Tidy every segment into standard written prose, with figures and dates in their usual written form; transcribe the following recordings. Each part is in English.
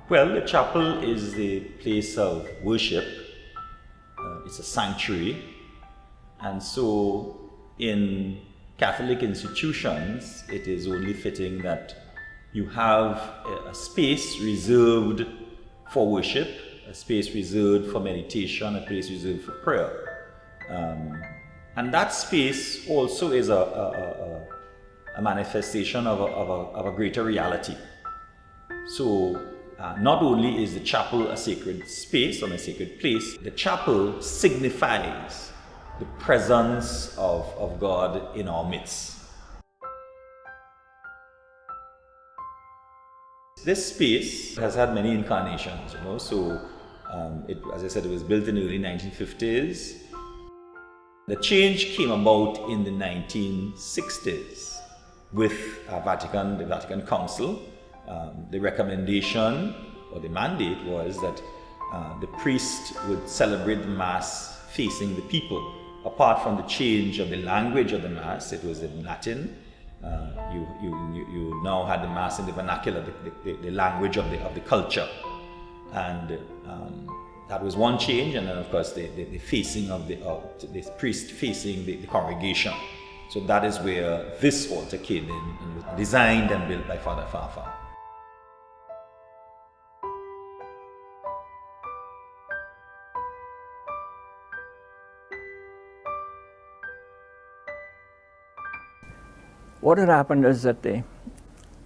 Well, the chapel is the place of worship. It's a sanctuary. And so in Catholic institutions, it is only fitting that you have a space reserved for worship, a space reserved for meditation, a place reserved for prayer. And that space also is a manifestation of a greater reality. So not only is the chapel a sacred space or a sacred place, the chapel signifies the presence of God in our midst. This space has had many incarnations, so as I said, it was built in the early 1950s. The change came about in the 1960s with the Vatican Council. The recommendation or the mandate was that the priest would celebrate the Mass facing the people. Apart from the change of the language of the Mass, it was in Latin. You now had the Mass in the vernacular, the language of the culture. And that was one change, and then of course the facing of the priest facing the congregation. So that is where this altar came in and was designed and built by Father Farfan. What had happened is that there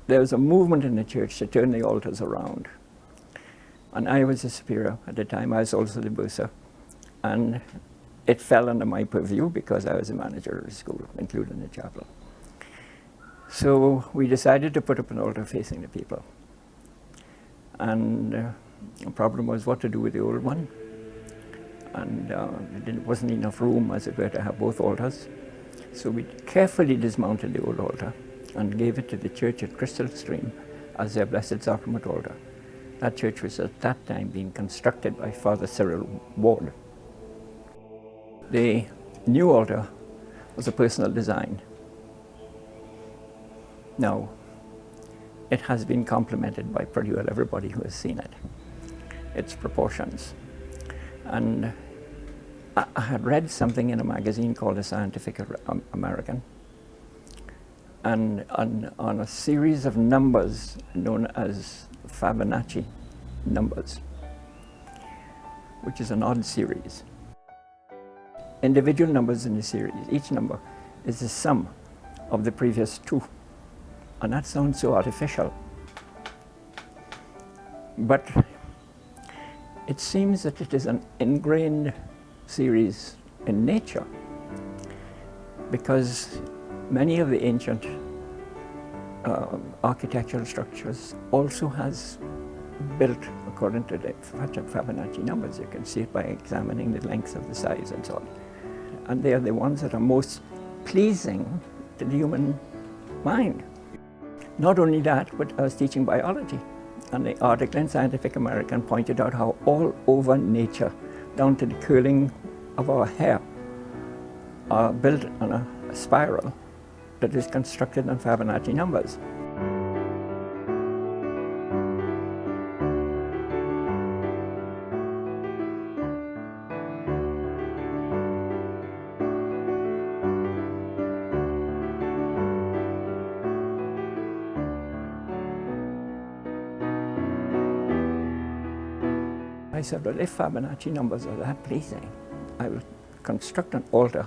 was a movement in the church to turn the altars around. And I was the superior at the time. I was also the bursar. And it fell under my purview because I was the manager of the school, including the chapel. So we decided to put up an altar facing the people. And the problem was what to do with the old one. And there wasn't enough room, as it were, to have both altars. So we carefully dismounted the old altar and gave it to the church at Crystal Stream as their Blessed Sacrament altar. That church was at that time being constructed by Father Cyril Ward. The new altar was a personal design. Now, it has been complimented by pretty well everybody who has seen it, its proportions. And I had read something in a magazine called The Scientific American, and on a series of numbers known as Fibonacci numbers, which is an odd series. Individual numbers in the series, each number is the sum of the previous two. And that sounds so artificial. But it seems that it is an ingrained series in nature, because many of the ancient architectural structures also has built according to the Fibonacci numbers. You can see it by examining the lengths of the sides and so on. And they are the ones that are most pleasing to the human mind. Not only that, but I was teaching biology, and the article in Scientific American pointed out how all over nature, down to the curling of our hair, are built on a spiral that is constructed on Fibonacci numbers. I said, well, if Fibonacci numbers are that pleasing, I will construct an altar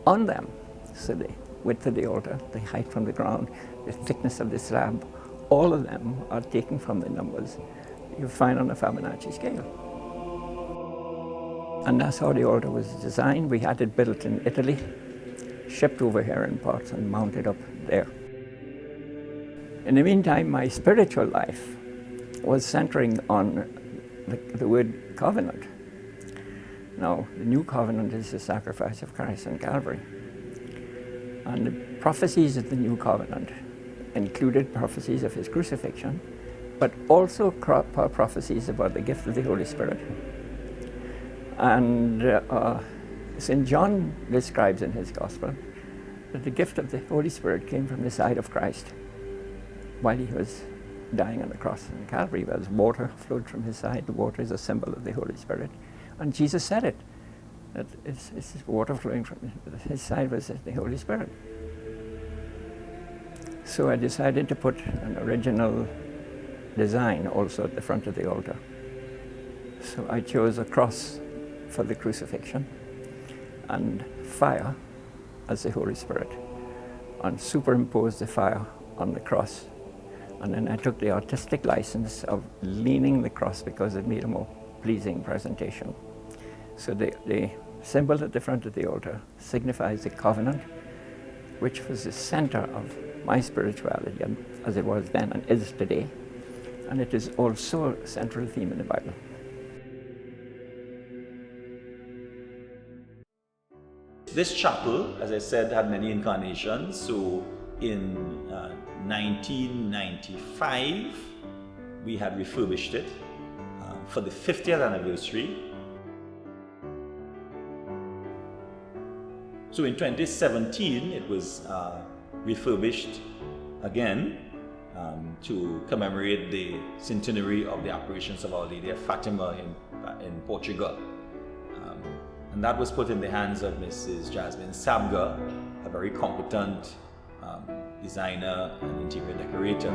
on them. So the width of the altar, the height from the ground, the thickness of the slab, all of them are taken from the numbers you find on the Fibonacci scale. And that's how the altar was designed. We had it built in Italy, shipped over here in parts and mounted up there. In the meantime, my spiritual life was centering on the word covenant. Now, the new covenant is the sacrifice of Christ on Calvary. And the prophecies of the new covenant included prophecies of his crucifixion, but also prophecies about the gift of the Holy Spirit. And St. John describes in his Gospel that the gift of the Holy Spirit came from the side of Christ while he was dying on the cross in Calvary, where water flowed from his side. The water is a symbol of the Holy Spirit. And Jesus said it, that it's water flowing from his side was the Holy Spirit. So I decided to put an original design also at the front of the altar. So I chose a cross for the crucifixion and fire as the Holy Spirit, and superimposed the fire on the cross. And then I took the artistic license of leaning the cross because it made a more pleasing presentation. So the symbol at the front of the altar signifies the covenant, which was the center of my spirituality, and as it was then and is today. And it is also a central theme in the Bible. This chapel, as I said, had many incarnations. So in 1995, we had refurbished it for the 50th anniversary. So in 2017, it was refurbished again to commemorate the centenary of the apparitions of Our Lady of Fatima in Portugal. And that was put in the hands of Mrs. Jasmine Sabga, a very competent designer and interior decorator.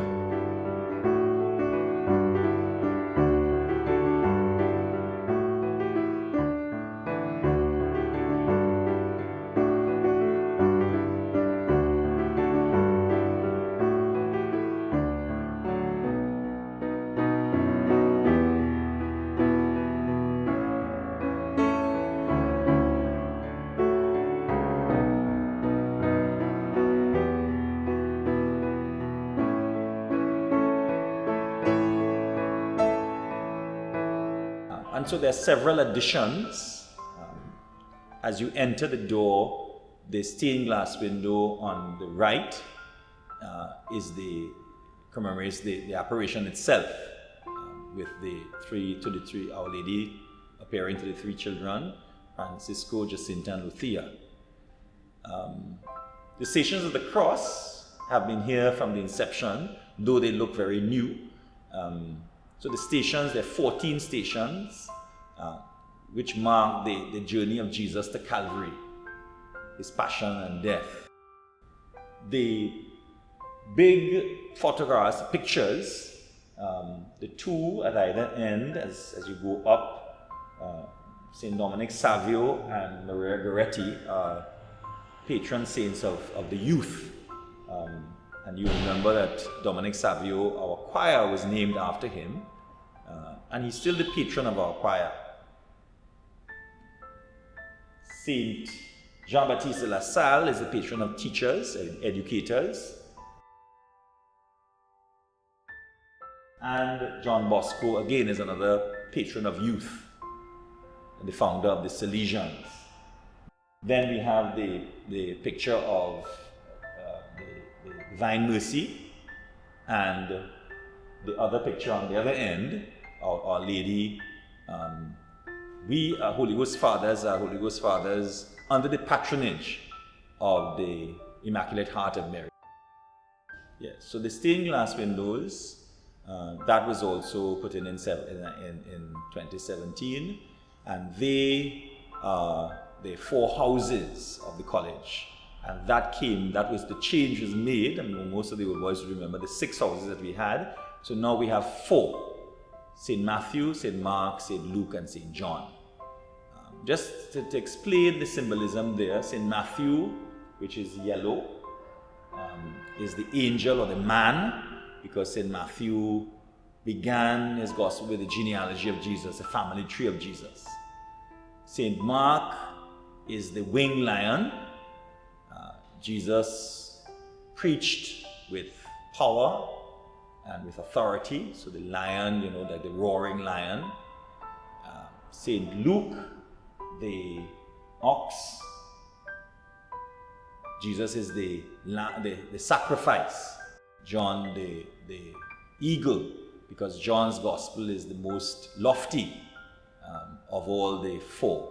And so there are several additions. As you enter the door, the stained glass window on the right commemorates the apparition itself, with the three Our Lady appearing to the three children, Francisco, Jacinta, and Lucia. The Stations of the Cross have been here from the inception, though they look very new. So the stations, there are 14 stations, which mark the journey of Jesus to Calvary, his passion and death. The big photographs, pictures, the two at either end as you go up, St. Dominic Savio and Maria Goretti are patron saints of the youth. And you remember that Dominic Savio, our choir, was named after him, and he's still the patron of our choir. Saint Jean-Baptiste de La Salle is the patron of teachers and educators. And John Bosco, again, is another patron of youth, and the founder of the Salesians. Then we have the picture of the Divine Mercy, and the other picture on the other end, Our Lady. We are Holy Ghost Fathers under the patronage of the Immaculate Heart of Mary. Yes, so the stained glass windows, that was also put in 2017, and they are the four houses of the college. And that the change was made, and most of the old boys remember the 6 houses that we had. So now we have 4, St. Matthew, St. Mark, St. Luke, and St. John. Just to explain the symbolism there, St. Matthew, which is yellow, is the angel or the man, because St. Matthew began his gospel with the genealogy of Jesus, the family tree of Jesus. St. Mark is the winged lion. Jesus preached with power and with authority, so the lion, like the roaring lion. St. Luke, the ox. Jesus is the sacrifice. John, the eagle, because John's gospel is the most lofty of all the 4.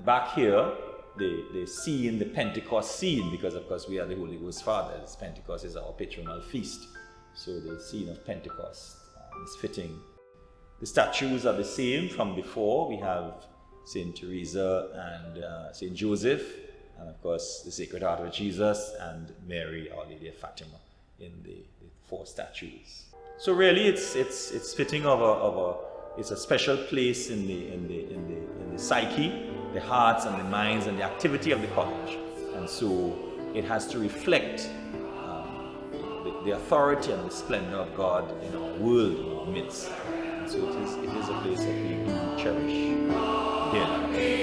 Back here, the scene, the Pentecost scene, because of course we are the Holy Ghost Fathers. Pentecost is our patronal feast. So the scene of Pentecost is fitting. The statues are the same from before. We have Saint Teresa and Saint Joseph, and of course the Sacred Heart of Jesus and Mary, Our Lady of Fatima, in the 4 statues. So really, it's fitting it's a special place in the psyche, the hearts and the minds and the activity of the college, and so it has to reflect the authority and the splendor of God in our world, in our midst. And so it is a place that we do cherish dearly.